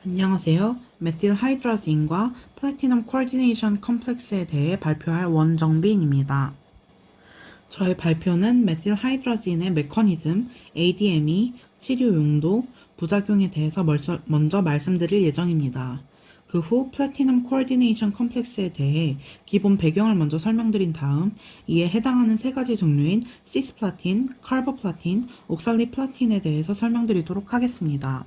안녕하세요. 메틸 하이드라진과 플래티넘 코디네이션 컴플렉스에 대해 발표할 원정빈입니다. 저의 발표는 메틸 하이드라진의 메커니즘, ADME, 치료 용도, 부작용에 대해서 먼저 말씀드릴 예정입니다. 그 후 플래티넘 코디네이션 컴플렉스에 대해 기본 배경을 먼저 설명드린 다음 이에 해당하는 세 가지 종류인 시스플라틴, 카르보플라틴, 옥살리플라틴에 대해서 설명드리도록 하겠습니다.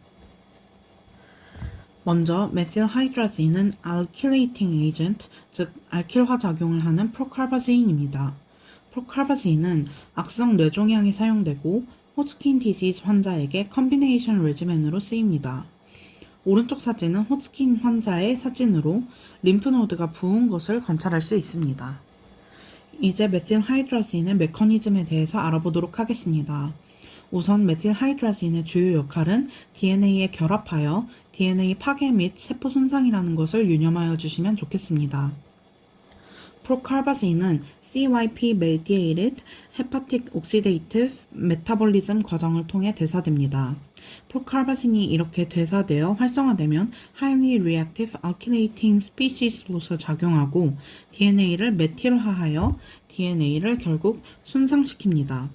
먼저 메틸 하이드라진은 알킬레이팅 에이전트, 즉 알킬화 작용을 하는 프로칼바제인입니다. 프로칼바제인은 악성 뇌종양에 사용되고 호츠킨 디지즈 환자에게 컨비네이션 레지멘으로 쓰입니다. 오른쪽 사진은 호츠킨 환자의 사진으로 림프노드가 부은 것을 관찰할 수 있습니다. 이제 메틸 하이드라진의 메커니즘에 대해서 알아보도록 하겠습니다. 우선 메틸 하이드라진의 주요 역할은 DNA에 결합하여 DNA 파괴 및 세포 손상이라는 것을 유념하여 주시면 좋겠습니다. 프로칼바진은 CYP-mediated hepatic oxidative metabolism 과정을 통해 대사됩니다. 프로칼바진이 이렇게 대사되어 활성화되면 highly reactive alkylating species로서 작용하고 DNA를 메틸화하여 DNA를 결국 손상시킵니다.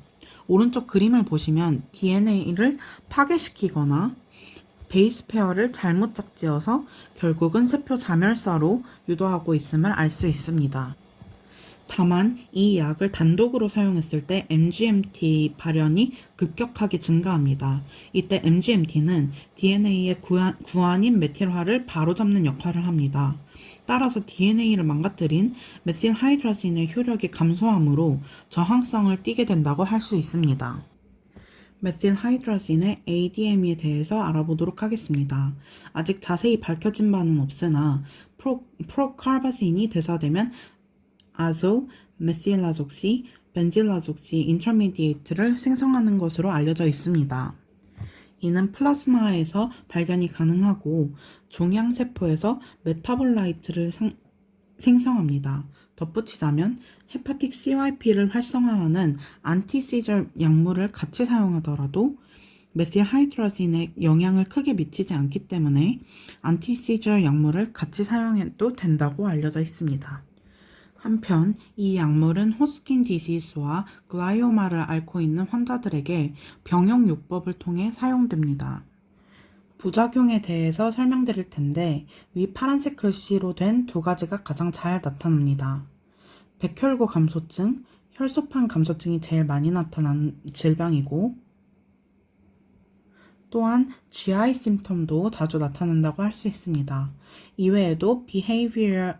오른쪽 그림을 보시면 DNA를 파괴시키거나 베이스 페어를 잘못 짝지어서 결국은 세포 자멸사로 유도하고 있음을 알 수 있습니다. 다만 이 약을 단독으로 사용했을 때 MGMT 발현이 급격하게 증가합니다. 이때 MGMT는 DNA의 구안인 메틸화를 바로잡는 역할을 합니다. 따라서 DNA를 망가뜨린 메틸 하이드라진의 효력이 감소하므로 저항성을 띠게 된다고 할 수 있습니다. 메틸 하이드라진의 ADM에 대해서 알아보도록 하겠습니다. 아직 자세히 밝혀진 바는 없으나 프로칼바진이 대사되면 아조, 메틸라족시, 벤질라족시 인터미디에이트를 생성하는 것으로 알려져 있습니다. 이는 플라즈마에서 발견이 가능하고 종양세포에서 메타볼라이트를 생성합니다. 덧붙이자면 헤파틱 CYP를 활성화하는 안티시저 약물을 같이 사용하더라도 메틸 하이드라진에 영향을 크게 미치지 않기 때문에 안티시저 약물을 같이 사용해도 된다고 알려져 있습니다. 한편 이 약물은 호스킨 디시스와 글라이오마를 앓고 있는 환자들에게 병용요법을 통해 사용됩니다. 부작용에 대해서 설명드릴 텐데 위 파란색 글씨로 된 두 가지가 가장 잘 나타납니다. 백혈구 감소증, 혈소판 감소증이 제일 많이 나타나는 질병이고 또한 GI 심텀도 자주 나타난다고 할 수 있습니다. 이외에도 behavioral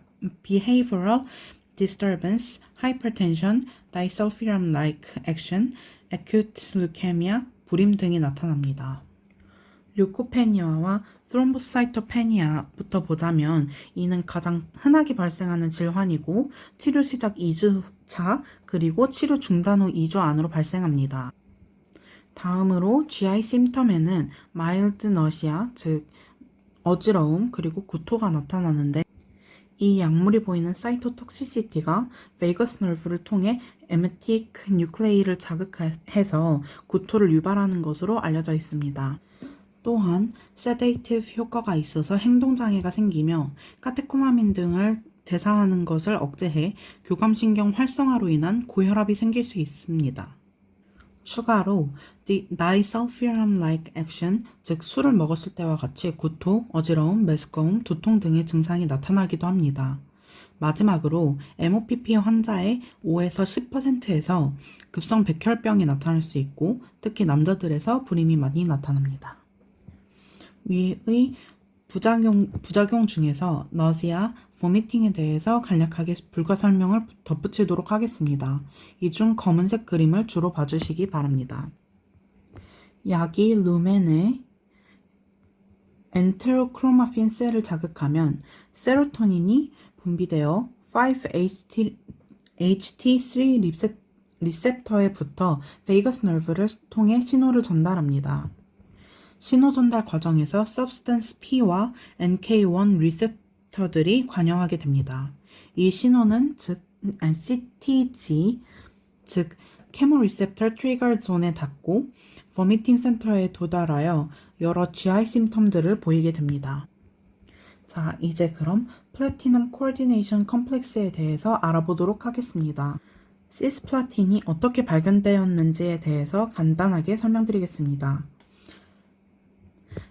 disturbance, hypertension, disulfiram-like action, acute leukemia, 불임 등이 나타납니다. 류코페니아와 트롬보사이토페니아부터 보자면 이는 가장 흔하게 발생하는 질환이고 치료 시작 2주차 그리고 치료 중단 후 2주 안으로 발생합니다. 다음으로 GI 심텀에는 마일드 너시아, 즉 어지러움 그리고 구토가 나타나는데 이 약물이 보이는 사이토톡시시티가 베이거스 너브를 통해 에메틱 뉴클레이를 자극해서 구토를 유발하는 것으로 알려져 있습니다. 또한 세데이티브 효과가 있어서 행동장애가 생기며 카테코마민 등을 대사하는 것을 억제해 교감신경 활성화로 인한 고혈압이 생길 수 있습니다. 추가로 disulfiram-like action, 즉 술을 먹었을 때와 같이 구토, 어지러움, 메스꺼움, 두통 등의 증상이 나타나기도 합니다. 마지막으로 MOPP 환자의 5에서 10%에서 급성 백혈병이 나타날 수 있고 특히 남자들에서 불임이 많이 나타납니다. 위의 부작용 중에서 너지아, 보미팅에 대해서 간략하게 불가 설명을 덧붙이도록 하겠습니다. 이 중 검은색 그림을 주로 봐주시기 바랍니다. 약이 루멘의 엔테로크로마핀 셀을 자극하면 세로토닌이 분비되어 5-HT3 리셉터에 붙어 베이거스 너브를 통해 신호를 전달합니다. 신호 전달 과정에서 substance P와 NK1 리셉터들이 관여하게 됩니다. 이 신호는 CTG, 즉 케모리셉터 트리거 존에 닿고 버미팅 센터에 도달하여 여러 GI 심텀들을 보이게 됩니다. 자, 이제 그럼 플래티넘 코어디네이션 컴플렉스에 대해서 알아보도록 하겠습니다. 시스플라틴이 어떻게 발견되었는지에 대해서 간단하게 설명드리겠습니다.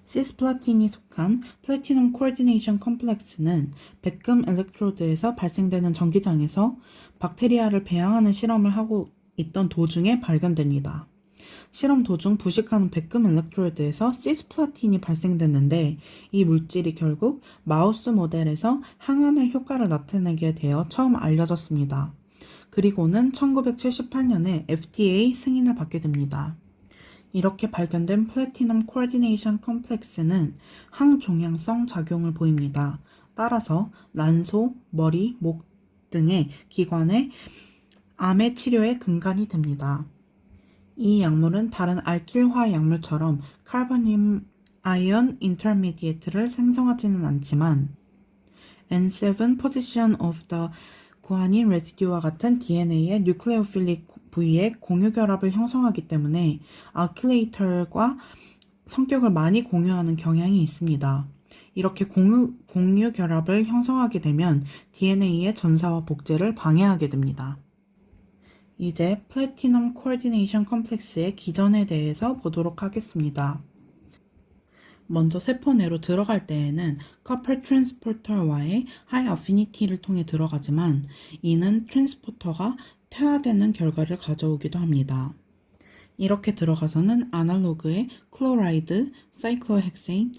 시스플라틴이 속한 플래티넘 코어디네이션 컴플렉스는 백금 엘렉트로드에서 발생되는 전기장에서 박테리아를 배양하는 실험을 하고 있던 도중에 발견됩니다. 실험 도중 부식하는 백금 엘렉트로드에서 시스플라틴이 발생됐는데 이 물질이 결국 마우스 모델에서 항암의 효과를 나타내게 되어 처음 알려졌습니다. 그리고는 1978년에 FDA 승인을 받게 됩니다. 이렇게 발견된 플래티넘 코어디네이션 컴플렉스는 항종양성 작용을 보입니다. 따라서 난소, 머리, 목 등의 기관의 암의 치료에 근간이 됩니다. 이 약물은 다른 알킬화 약물처럼 카르보늄 아이온 인터미디에이트를 생성하지는 않지만 N7 position of the 구아닌 레지듀와 같은 DNA의 뉴클레오필릭 부위에 공유 결합을 형성하기 때문에 알킬레이터과 성격을 많이 공유하는 경향이 있습니다. 이렇게 공유 결합을 형성하게 되면 DNA의 전사와 복제를 방해하게 됩니다. 이제 플래티넘 코어디네이션 컴플렉스의 기전에 대해서 보도록 하겠습니다. 먼저 세포 내로 들어갈 때에는 커플 트랜스포터와의 하이 어피니티를 통해 들어가지만 이는 트랜스포터가 퇴화되는 결과를 가져오기도 합니다. 이렇게 들어가서는 아날로그의 클로라이드, 사이클로헥세인,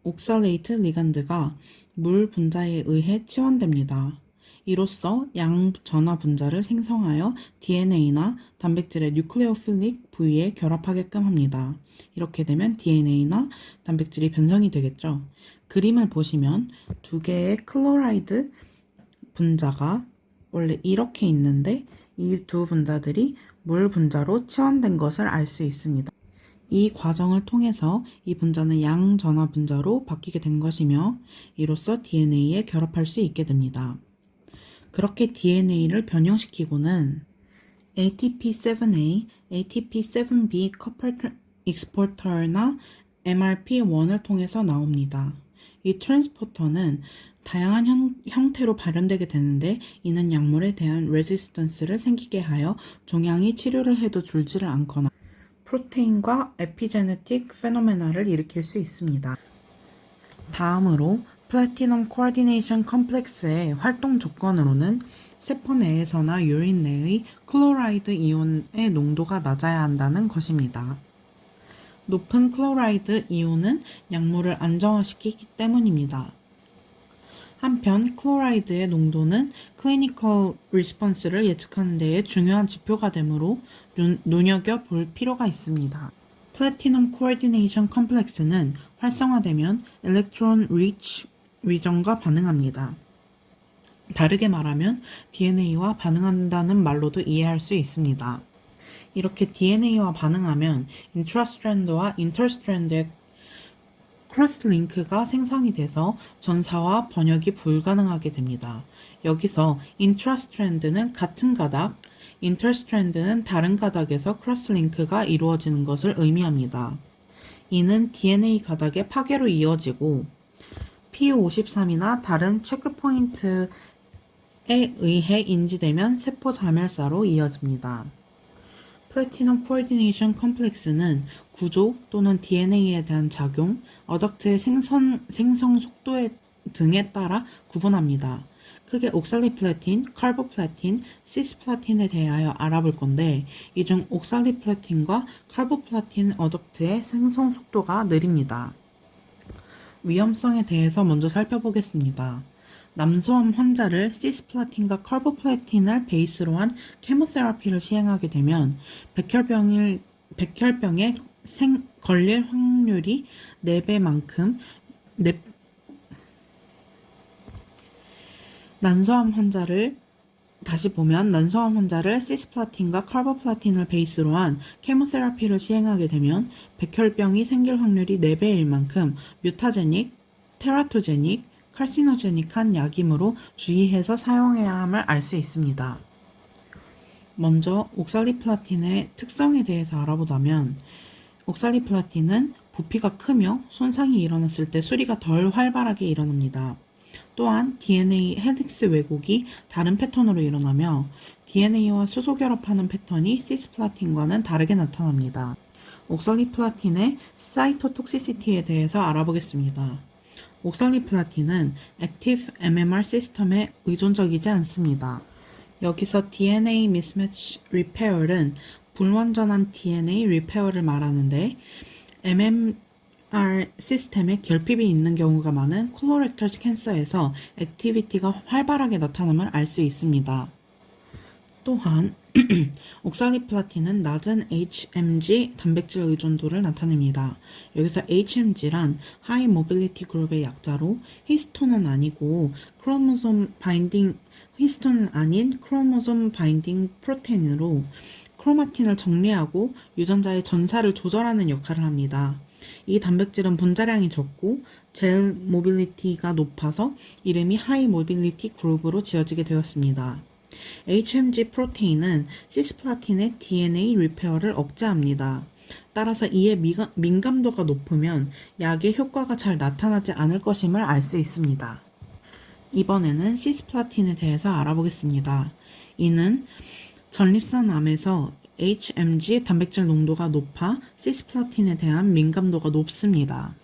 옥살레이트 리간드가 물 분자에 의해 치환됩니다. 이로써 양 전화 분자를 생성하여 DNA나 단백질의 뉴클레오필릭 부위에 결합하게끔 합니다. 이렇게 되면 DNA나 단백질이 변성이 되겠죠. 그림을 보시면 두 개의 클로라이드 분자가 원래 이렇게 있는데 이 두 분자들이 물 분자로 치환된 것을 알 수 있습니다. 이 과정을 통해서 이 분자는 양 전화 분자로 바뀌게 된 것이며 이로써 DNA에 결합할 수 있게 됩니다. 그렇게 DNA를 변형시키고는 ATP7A, ATP7B 커플 익스포터나 MRP1을 통해서 나옵니다. 이 트랜스포터는 다양한 형태로 발현되게 되는데 이는 약물에 대한 레지스턴스를 생기게 하여 종양이 치료를 해도 줄지를 않거나 프로테인과 에피제네틱 페노메나를 일으킬 수 있습니다. 다음으로 플래티넘 코어디네이션 컴플렉스의 활동 조건으로는 세포 내에서나 유린 내의 클로라이드 이온의 농도가 낮아야 한다는 것입니다. 높은 클로라이드 이온은 약물을 안정화시키기 때문입니다. 한편 클로라이드의 농도는 클리니컬 리스폰스를 예측하는 데에 중요한 지표가 되므로 눈여겨볼 필요가 있습니다. 플래티넘 코어디네이션 컴플렉스는 활성화되면 엘렉트론 리치 리전과 반응합니다. 다르게 말하면 DNA와 반응한다는 말로도 이해할 수 있습니다. 이렇게 DNA와 반응하면 인트라스트랜드와 인터스트랜드의 크로스링크가 생성이 돼서 전사와 번역이 불가능하게 됩니다. 여기서 인트라스트랜드는 같은 가닥, 인터스트랜드는 다른 가닥에서 크로스링크가 이루어지는 것을 의미합니다. 이는 DNA 가닥의 파괴로 이어지고 P53이나 다른 체크포인트에 의해 인지되면 세포 자멸사로 이어집니다. 플래티넘 코어디네이션 컴플렉스는 구조 또는 DNA에 대한 작용, 어덕트의 생성 속도 등에 따라 구분합니다. 크게 옥살리플래틴, 카보플래틴, 시스플라틴에 대하여 알아볼 건데 이 중 옥살리플래틴과 카보플래틴 어덕트의 생성 속도가 느립니다. 위험성에 대해서 먼저 살펴보겠습니다. 남소암 환자를 시스플라틴과 카보플래틴을 베이스로 한 케모테라피를 시행하게 되면 백혈병에 걸릴 확률이 4배만큼 난소암 환자를 시스플라틴과 카보플라틴을 베이스로 한 케모테라피를 시행하게 되면 백혈병이 생길 확률이 4배일 만큼 뮤타제닉, 테라토제닉, 칼시노제닉한 약이므로 주의해서 사용해야 함을 알 수 있습니다. 먼저 옥살리플라틴의 특성에 대해서 알아보자면 옥살리플라틴은 부피가 크며 손상이 일어났을 때 수리가 덜 활발하게 일어납니다. 또한 DNA 헬릭스 왜곡이 다른 패턴으로 일어나며 DNA와 수소 결합하는 패턴이 시스플라틴과는 다르게 나타납니다. 옥살리플라틴의 사이토톡시시티에 대해서 알아보겠습니다. 옥살리플라틴은 액티브 MMR 시스템에 의존적이지 않습니다. 여기서 DNA mismatch repair은 불완전한 DNA 리페어를 말하는데 MMR 시스템에 결핍이 있는 경우가 많은 콜로렉털 캔서에서 액티비티가 활발하게 나타남을 알 수 있습니다. 또한 옥살리플라틴은 낮은 HMG 단백질 의존도를 나타냅니다. 여기서 HMG란 하이 모빌리티 그룹의 약자로 히스톤은 아닌 크로모솜 바인딩 프로테인으로 크로마틴을 정리하고 유전자의 전사를 조절하는 역할을 합니다. 이 단백질은 분자량이 적고 젤 모빌리티가 높아서 이름이 하이 모빌리티 그룹으로 지어지게 되었습니다. HMG 프로테인은 시스플라틴의 DNA 리페어를 억제합니다. 따라서 이에 민감도가 높으면 약의 효과가 잘 나타나지 않을 것임을 알 수 있습니다. 이번에는 시스플라틴에 대해서 알아보겠습니다. 이는 전립선 암에서 HMG 단백질 농도가 높아 시스플라틴에 대한 민감도가 높습니다.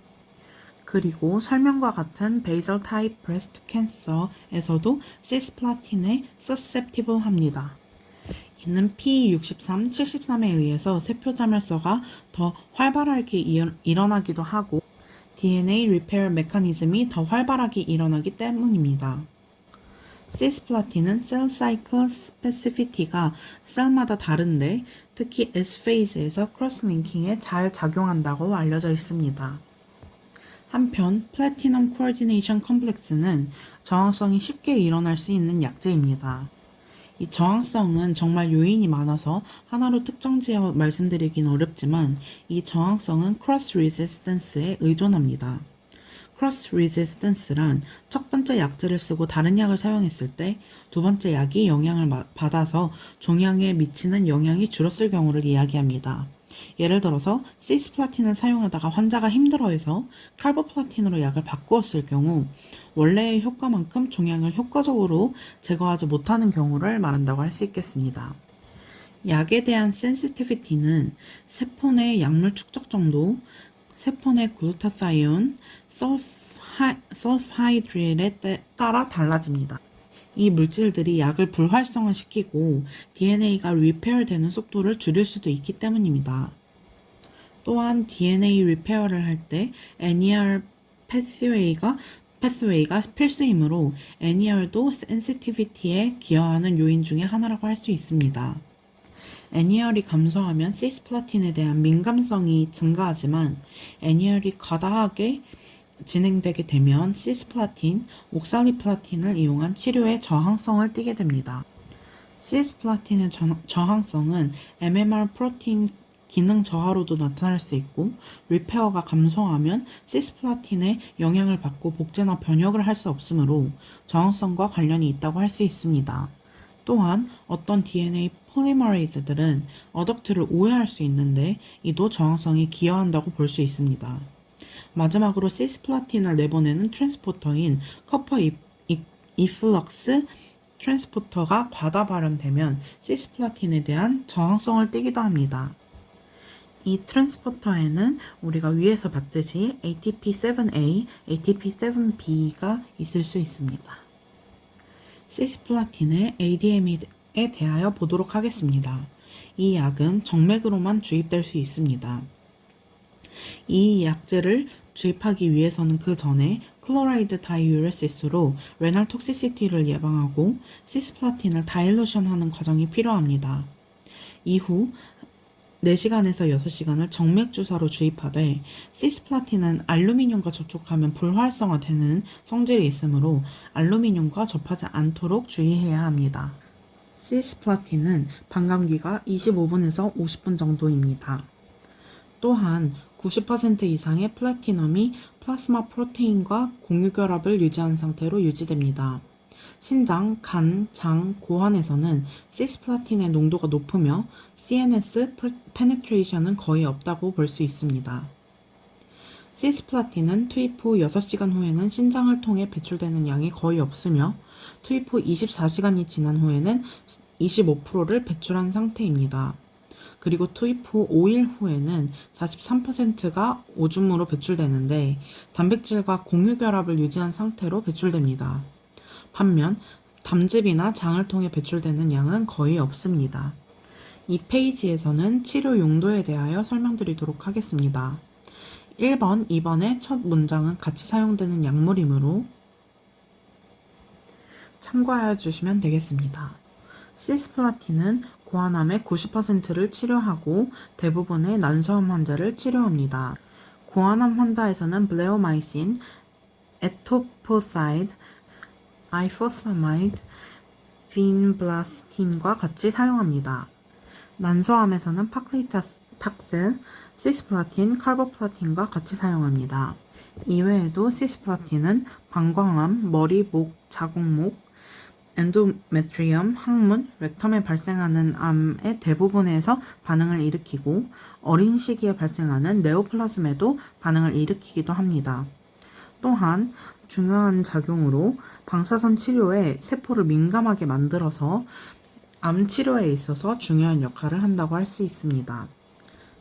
그리고 설명과 같은 베이설 타입 브레스트 캔서에서도 시스플라틴에 susceptible 합니다. 이는 P63, 73에 의해서 세포자멸서가 더 활발하게 일어나기도 하고 DNA 리페어 메커니즘이 더 활발하게 일어나기 때문입니다. 시스플라틴은 셀 사이클 스페시피티가 셀마다 다른데 특히 S페이즈에서 크로스링킹에 잘 작용한다고 알려져 있습니다. 한편 플래티넘 코어디네이션 컴플렉스는 저항성이 쉽게 일어날 수 있는 약제입니다. 이 저항성은 정말 요인이 많아서 하나로 특정지어 말씀드리긴 어렵지만 이 저항성은 크로스 리지스턴스에 의존합니다. 크로스 리지스턴스란 첫 번째 약제를 쓰고 다른 약을 사용했을 때 두 번째 약이 영향을 받아서 종양에 미치는 영향이 줄었을 경우를 이야기합니다. 예를 들어서 시스플라틴을 사용하다가 환자가 힘들어해서 칼보플라틴으로 약을 바꾸었을 경우 원래의 효과만큼 종양을 효과적으로 제거하지 못하는 경우를 말한다고 할 수 있겠습니다. 약에 대한 센시티비티는 세포 내 약물 축적 정도, 세포 내 글루타사이온, 설프하이드릴에 따라 달라집니다. 이 물질들이 약을 불활성화시키고 DNA가 리페어되는 속도를 줄일 수도 있기 때문입니다. 또한 DNA 리페어를 할 때 NER 패스웨이가 필수이므로 NER도 센시티비티에 기여하는 요인 중에 하나라고 할 수 있습니다. NER이 감소하면 시스플라틴에 대한 민감성이 증가하지만 NER이 과다하게 진행되게 되면 시스플라틴, 옥살리플라틴을 이용한 치료에 저항성을 띠게 됩니다. 시스플라틴의 저항성은 MMR 프로틴 기능 저하로도 나타날 수 있고 리페어가 감소하면 시스플라틴의 영향을 받고 복제나 변형을 할 수 없으므로 저항성과 관련이 있다고 할 수 있습니다. 또한 어떤 DNA 폴리머레이즈들은 어댑트를 오해할 수 있는데 이도 저항성에 기여한다고 볼 수 있습니다. 마지막으로 시스플라틴을 내보내는 트랜스포터인 커퍼 이플럭스 트랜스포터가 과다 발현되면 시스플라틴에 대한 저항성을 띠기도 합니다. 이 트랜스포터에는 우리가 위에서 봤듯이 ATP7A, ATP7B가 있을 수 있습니다. 시스플라틴의 ADM에 대하여 보도록 하겠습니다. 이 약은 정맥으로만 주입될 수 있습니다. 이 약제를 주입하기 위해서는 그 전에 클로라이드 다이유레시스로 레날 톡시시티를 예방하고 시스플라틴을 다일루션하는 과정이 필요합니다. 이후 4시간에서 6시간을 정맥 주사로 주입하되 시스플라틴은 알루미늄과 접촉하면 불활성화되는 성질이 있으므로 알루미늄과 접하지 않도록 주의해야 합니다. 시스플라틴은 반감기가 25분에서 50분 정도입니다. 또한 90% 이상의 플래티넘이 플라스마 프로테인과 공유결합을 유지한 상태로 유지됩니다. 신장, 간, 장, 고환에서는 시스플라틴의 농도가 높으며 CNS 페네트레이션은 거의 없다고 볼 수 있습니다. 시스플라틴은 투입 후 6시간 후에는 신장을 통해 배출되는 양이 거의 없으며 투입 후 24시간이 지난 후에는 25%를 배출한 상태입니다. 그리고 투입 후 5일 후에는 43%가 오줌으로 배출되는데 단백질과 공유결합을 유지한 상태로 배출됩니다. 반면 담즙이나 장을 통해 배출되는 양은 거의 없습니다. 이 페이지에서는 치료 용도에 대하여 설명드리도록 하겠습니다. 1번, 2번의 첫 문장은 같이 사용되는 약물이므로 참고하여 주시면 되겠습니다. 시스플라틴은 고환암의 90%를 치료하고 대부분의 난소암 환자를 치료합니다. 고환암 환자에서는 블레오마이신, 에토포사이드, 아이포사마이드, 빈블라스틴과 같이 사용합니다. 난소암에서는 파클리탁스, 시스플라틴, 카보플라틴과 같이 사용합니다. 이외에도 시스플라틴은 방광암, 머리, 목, 자궁목, 엔도메트리엄, 항문, 렉텀에 발생하는 암의 대부분에서 반응을 일으키고 어린 시기에 발생하는 네오플라즘에도 반응을 일으키기도 합니다. 또한 중요한 작용으로 방사선 치료에 세포를 민감하게 만들어서 암 치료에 있어서 중요한 역할을 한다고 할 수 있습니다.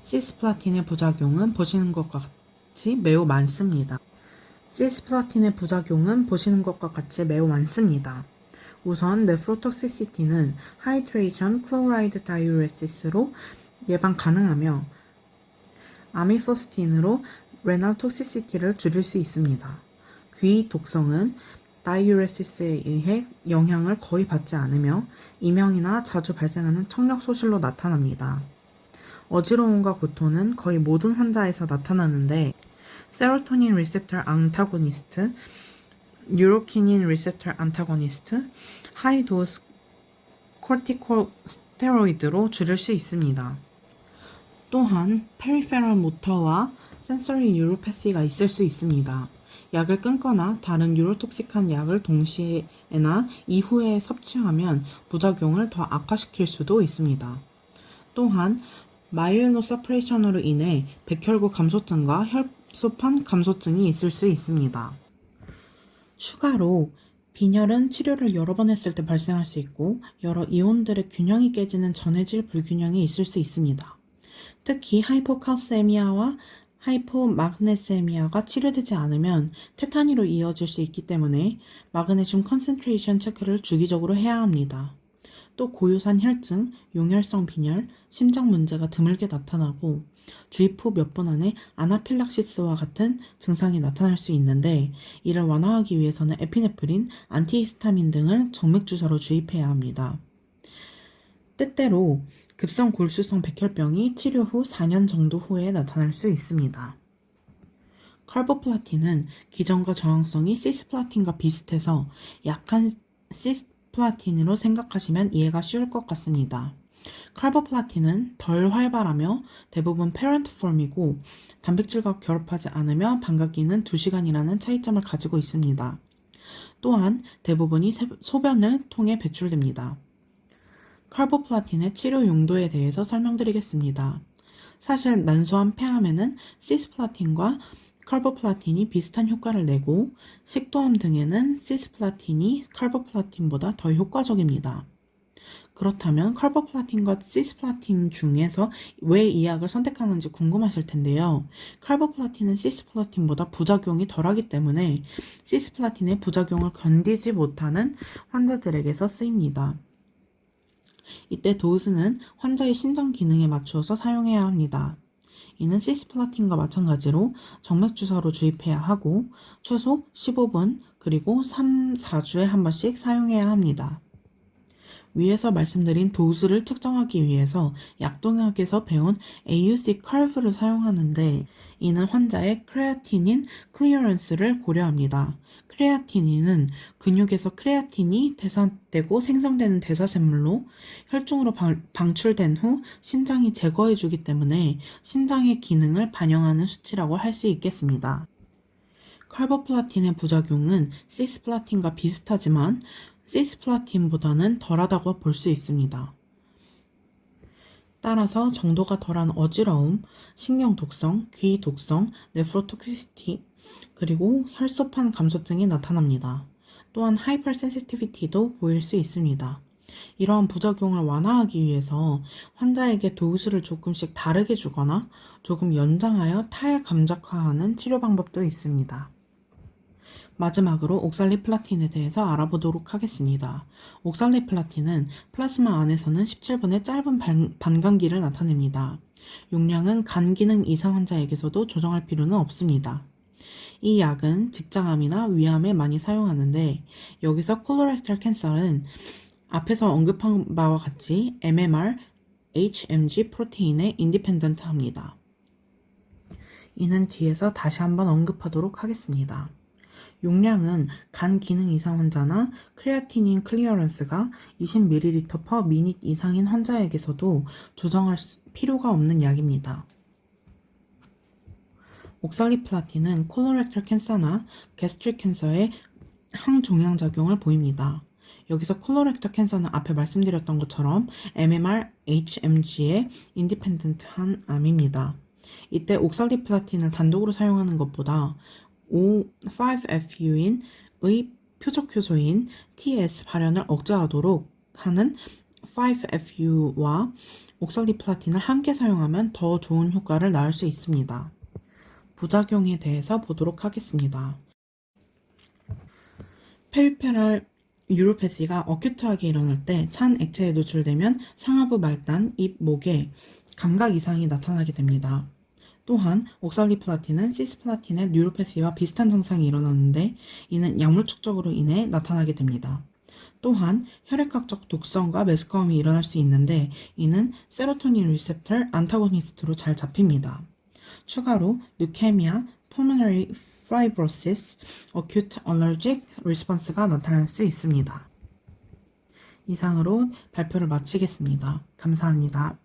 시스플라틴의 부작용은 보시는 것과 같이 매우 많습니다. 우선 네프로톡시시티는 하이드레이션 클로라이드 다이우레시스로 예방 가능하며 아미포스틴으로 레날 톡시시티를 줄일 수 있습니다. 귀 독성은 다이우레시스에 의해 영향을 거의 받지 않으며 이명이나 자주 발생하는 청력 소실로 나타납니다. 어지러움과 구토는 거의 모든 환자에서 나타나는데 세로토닌 리셉터 안타고니스트, 뉴로키닌 리셉터 안타고니스트, 하이도스 코르티코스테로이드로 줄일 수 있습니다. 또한 페리페럴 모터와 센서리 뉴로패시가 있을 수 있습니다. 약을 끊거나 다른 뉴로톡식한 약을 동시에나 이후에 섭취하면 부작용을 더 악화시킬 수도 있습니다. 또한 마이엘로서프레이션으로 인해 백혈구 감소증과 혈소판 감소증이 있을 수 있습니다. 추가로 빈혈은 치료를 여러 번 했을 때 발생할 수 있고 여러 이온들의 균형이 깨지는 전해질 불균형이 있을 수 있습니다. 특히 하이포칼세미아와 하이포마그네세미아가 치료되지 않으면 테타니로 이어질 수 있기 때문에 마그네슘 컨센트레이션 체크를 주기적으로 해야 합니다. 또 고유산 혈증, 용혈성 빈혈, 심장 문제가 드물게 나타나고 주입 후 몇 분 안에 아나필락시스와 같은 증상이 나타날 수 있는데 이를 완화하기 위해서는 에피네프린, 안티히스타민 등을 정맥주사로 주입해야 합니다. 때때로 급성 골수성 백혈병이 치료 후 4년 정도 후에 나타날 수 있습니다. 카보플라틴은 기전과 저항성이 시스플라틴과 비슷해서 약한 시스플라틴으로 생각하시면 이해가 쉬울 것 같습니다. 카보플라틴은 덜 활발하며 대부분 페런트 폼이고 단백질과 결합하지 않으며 반갑기는 2시간이라는 차이점을 가지고 있습니다. 또한 대부분이 소변을 통해 배출됩니다. 카보플라틴의 치료 용도에 대해서 설명드리겠습니다. 사실 난소암 폐암에는 시스플라틴과 카보플라틴이 비슷한 효과를 내고 식도암 등에는 시스플라틴이 카보플라틴보다 더 효과적입니다. 그렇다면 카보플라틴과 시스플라틴 중에서 왜 이 약을 선택하는지 궁금하실 텐데요. 카보플라틴은 시스플라틴보다 부작용이 덜하기 때문에 시스플라틴의 부작용을 견디지 못하는 환자들에게서 쓰입니다. 이때 도스는 환자의 신장 기능에 맞추어서 사용해야 합니다. 이는 시스플라틴과 마찬가지로 정맥주사로 주입해야 하고 최소 15분 그리고 3, 4주에 한 번씩 사용해야 합니다. 위에서 말씀드린 도수를 측정하기 위해서 약동약에서 배운 AUC 커브를 사용하는데 이는 환자의 크레아티닌 클리어런스를 고려합니다. 크레아티닌은 근육에서 크레아틴이 대사되고 생성되는 대사샘물로 혈중으로 방출된 후 신장이 제거해주기 때문에 신장의 기능을 반영하는 수치라고 할 수 있겠습니다. 카보플라틴의 부작용은 시스플라틴과 비슷하지만 시스플라틴보다는 덜하다고 볼 수 있습니다. 따라서 정도가 덜한 어지러움, 신경 독성, 귀 독성, 네프로톡시시티, 그리고 혈소판 감소 등이 나타납니다. 또한 하이퍼센시티비티도 보일 수 있습니다. 이러한 부작용을 완화하기 위해서 환자에게 도수를 조금씩 다르게 주거나 조금 연장하여 탈감작화하는 치료 방법도 있습니다. 마지막으로 옥살리플라틴에 대해서 알아보도록 하겠습니다. 옥살리플라틴은 플라즈마 안에서는 17분의 짧은 반감기를 나타냅니다. 용량은 간 기능 이상 환자에게서도 조정할 필요는 없습니다. 이 약은 직장암이나 위암에 많이 사용하는데 여기서 콜로렉탈 캔서는 앞에서 언급한 바와 같이 MMR, HMG 프로테인에 인디펜던트합니다. 이는 뒤에서 다시 한번 언급하도록 하겠습니다. 용량은 간 기능 이상 환자나 크레아티닌 클리어런스가 20ml per minute 이상인 환자에게서도 조정할 필요가 없는 약입니다. 옥살리플라틴은 콜로렉탈 캔서나 게스트릭 캔서에 항종양작용을 보입니다. 여기서 콜로렉탈 캔서는 앞에 말씀드렸던 것처럼 MMR, HMG의 인디펜던트한 암입니다. 이때 옥살리플라틴을 단독으로 사용하는 것보다 5-FU인의 표적 효소인 TS 발현을 억제하도록 하는 5-FU와 옥살리플라틴을 함께 사용하면 더 좋은 효과를 낳을 수 있습니다. 부작용에 대해서 보도록 하겠습니다. 페리페럴 뉴로패시가 어큐트하게 일어날 때 찬 액체에 노출되면 상하부 말단, 입, 목에 감각 이상이 나타나게 됩니다. 또한 옥살리플라틴은 시스플라틴의 뉴로패시와 비슷한 증상이 일어나는데 이는 약물 축적으로 인해 나타나게 됩니다. 또한 혈액학적 독성과 메스꺼움이 일어날 수 있는데 이는 세로토닌 리셉터 안타고니스트로 잘 잡힙니다. 추가로 루케미아, pulmonary fibrosis, acute allergic response가 나타날 수 있습니다. 이상으로 발표를 마치겠습니다. 감사합니다.